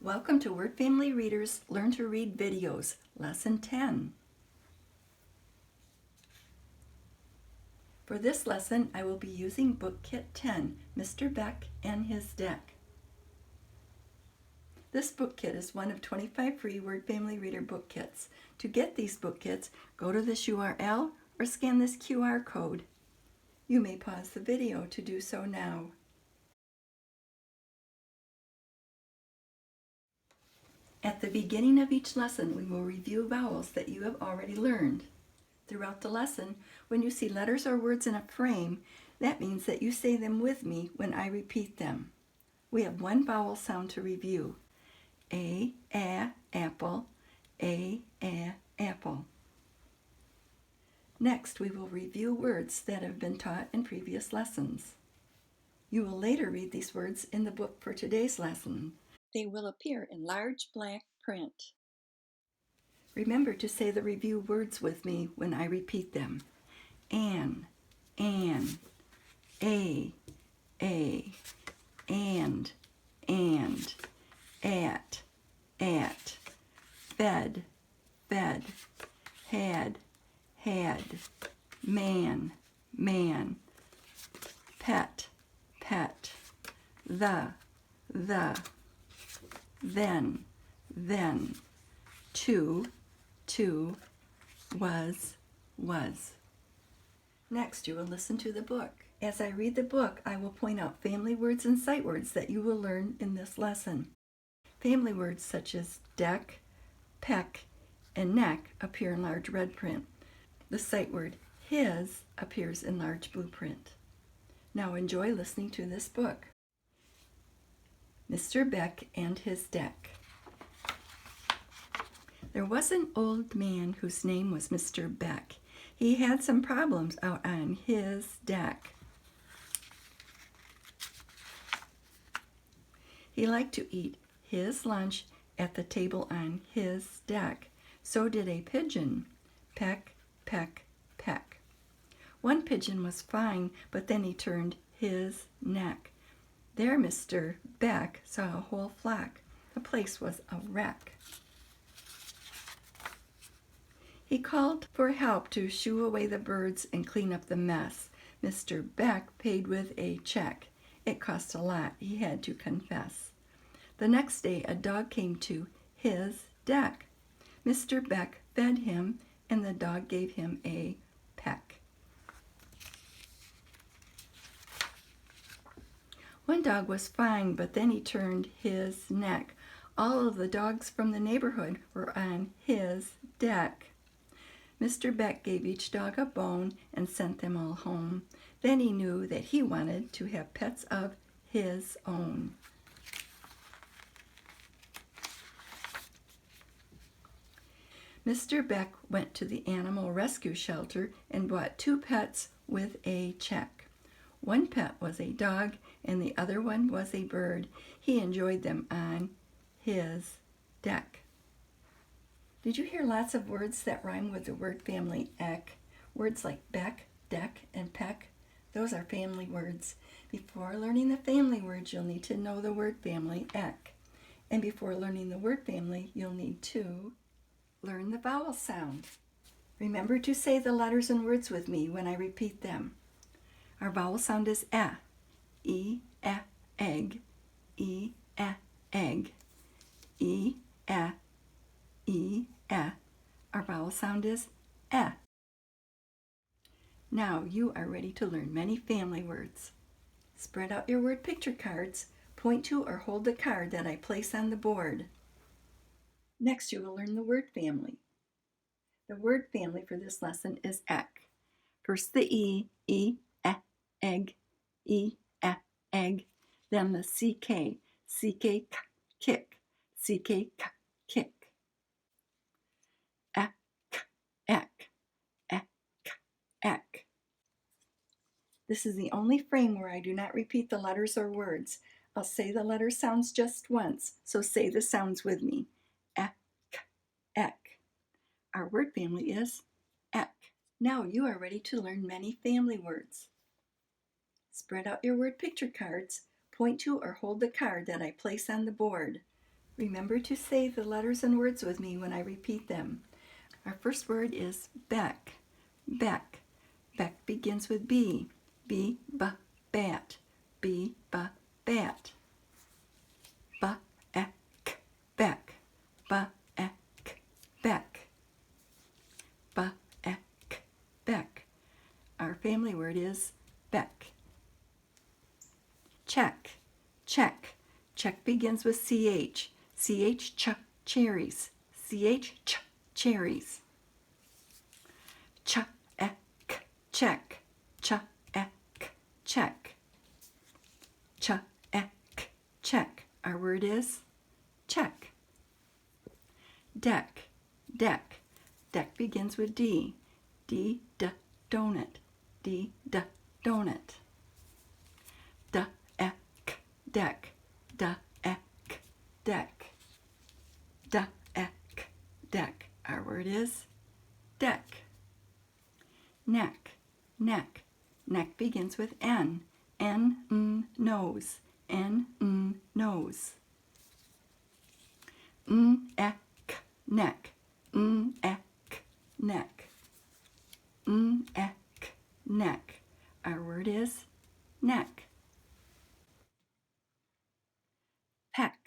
Welcome to Word Family Readers Learn to Read Videos, Lesson 10. For this lesson, I will be using Book Kit 10, Mr. Beck and His Deck. This book kit is one of 25 free Word Family Reader book kits. To get these book kits, go to this URL or scan this QR code. You may pause the video to do so now. At the beginning of each lesson, we will review vowels that you have already learned. Throughout the lesson, when you see letters or words in a frame, that means that you say them with me when I repeat them. We have one vowel sound to review. A, apple, a, apple. Next, we will review words that have been taught in previous lessons. You will later read these words in the book for today's lesson. They will appear in large black print. Remember to say the review words with me when I repeat them. An, a, and, at, fed, had, man, pet, the, then, to, was. Next, you will listen to the book. As I read the book, I will point out family words and sight words that you will learn in this lesson. Family words such as deck, peck, and neck appear in large red print. The sight word his appears in large blue print. Now enjoy listening to this book. Mr. Beck and His Deck. There was an old man whose name was Mr. Beck. He had some problems out on his deck. He liked to eat his lunch at the table on his deck. So did a pigeon. Peck, peck, peck. One pigeon was fine, but then he turned his neck. There Mr. Beck saw a whole flock. The place was a wreck. He called for help to shoo away the birds and clean up the mess. Mr. Beck paid with a check. It cost a lot, he had to confess. The next day a dog came to his deck. Mr. Beck fed him, and the dog gave him a peck. One dog was fine, but then he turned his neck. All of the dogs from the neighborhood were on his deck. Mr. Beck gave each dog a bone and sent them all home. Then he knew that he wanted to have pets of his own. Mr. Beck went to the animal rescue shelter and bought 2 pets with a check. One pet was a dog and the other one was a bird. He enjoyed them on his deck. Did you hear lots of words that rhyme with the word family eck? Words like beck, deck, and peck, those are family words. Before learning the family words, you'll need to know the word family eck. And before learning the word family, you'll need to learn the vowel sound. Remember to say the letters and words with me when I repeat them. Our vowel sound is e, egg, e, egg, e, e, Our vowel sound is e. Now you are ready to learn many family words. Spread out your word picture cards. Point to or hold the card that I place on the board. Next, you will learn the word family. The word family for this lesson is eck. First the e, egg, e, egg. Then the ck, kick, kick. Eck. This is the only frame where I do not repeat the letters or words. I'll say the letter sounds just once, so say the sounds with me. Eck. Our word family is eck. Now you are ready to learn many family words. Spread out your word picture cards. Point to or hold the card that I place on the board. Remember to say the letters and words with me when I repeat them. Our first word is beck. Beck. Beck begins with B. B, b, bat. B, b, bat. Beck. Beck. Beck. Beck. Beck. Beck. Our family word is beck. Check. Check. Check begins with CH. CH, cherries. CH, cherries. Check. Check. Check. Check. Check. Check. Our word is check. Deck. Deck. Deck begins with D. D, donut. D, donut. Deck. Deck. Deck. Our word is deck. Neck. Neck. Neck begins with N. Nose. Nose. Neck. Neck. Neck. Neck. Our word is neck. Peck.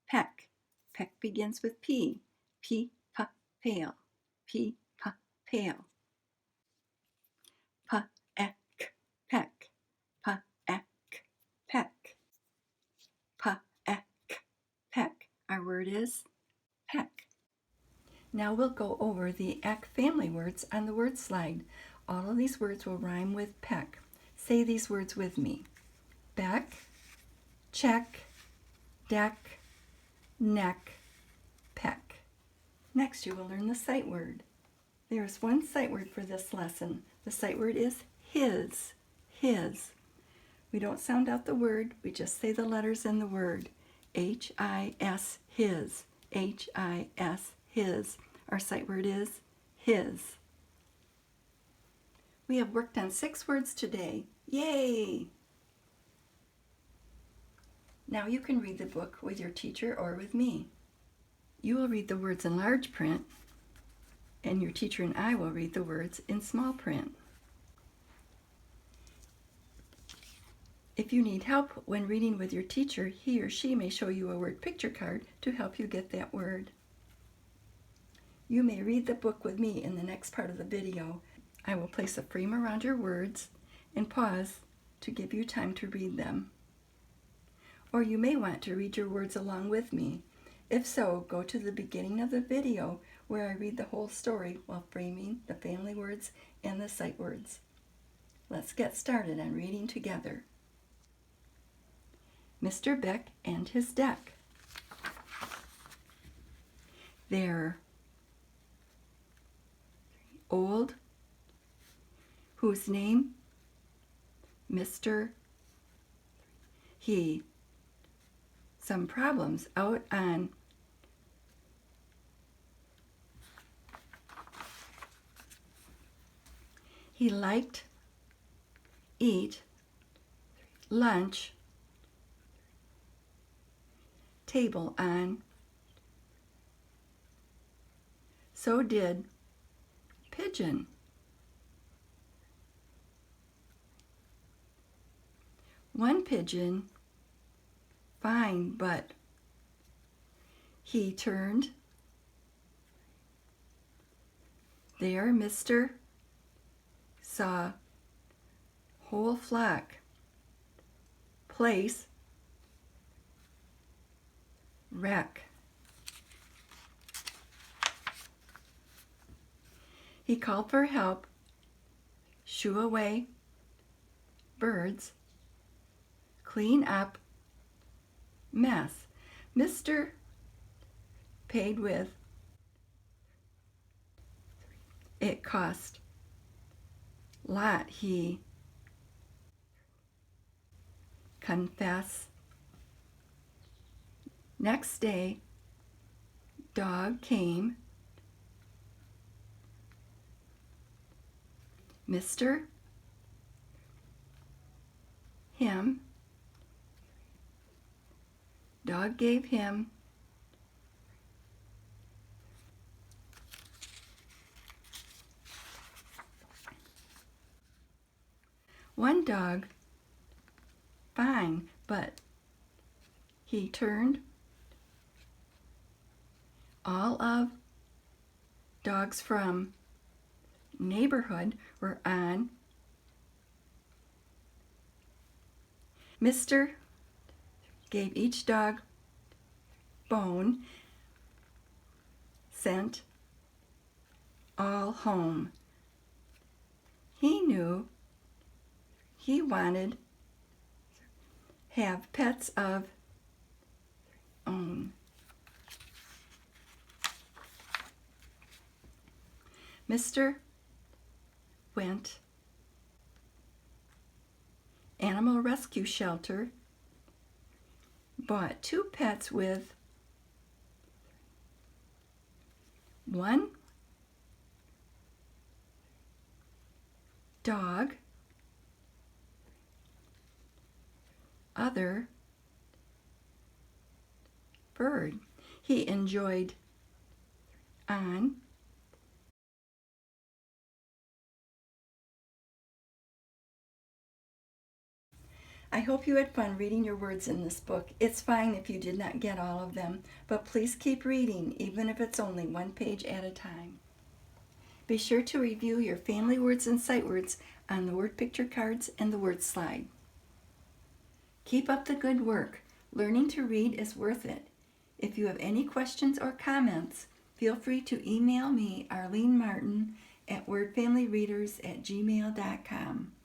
Peck. Peck begins with P. Pail. P, pail. Peck. Peck. Peck. Peck. Our word is peck. Now we'll go over the eck family words on the word slide. All of these words will rhyme with peck. Say these words with me. Beck, check, deck, neck, peck. Next you will learn the sight word. There is one sight word for this lesson. The sight word is his. His. We don't sound out the word, we just say the letters in the word. H-I-S, his. H-I-S, his. Our sight word is his. We have worked on 6 words today. Yay! Now you can read the book with your teacher or with me. You will read the words in large print, and your teacher and I will read the words in small print. If you need help when reading with your teacher, he or she may show you a word picture card to help you get that word. You may read the book with me in the next part of the video. I will place a frame around your words and pause to give you time to read them. Or you may want to read your words along with me. If so, go to the beginning of the video where I read the whole story while framing the family words and the sight words. Let's get started on reading together. Mr. Beck and his deck. They're old, whose name Mr. He. Some problems out on he liked eat lunch table on so did pigeon. One pigeon fine, but he turned there Mr. saw whole flock place wreck. He called for help, shoo away birds, clean up mess. Mr. paid with it cost lot. He confess. Next day dog came. Mr. him. Dog gave him One dog, fine, but he turned. All of dogs from neighborhood were on. Mr. gave each dog bone, sent all home. He knew he wanted have pets of own. Mr. went animal rescue shelter, bought 2 pets with one dog, other bird. He enjoyed on. I hope you had fun reading your words in this book. It's fine if you did not get all of them, but please keep reading, even if it's only 1 page at a time. Be sure to review your family words and sight words on the word picture cards and the word slide. Keep up the good work. Learning to read is worth it. If you have any questions or comments, feel free to email me, Arlene Martin, at wordfamilyreaders@gmail.com.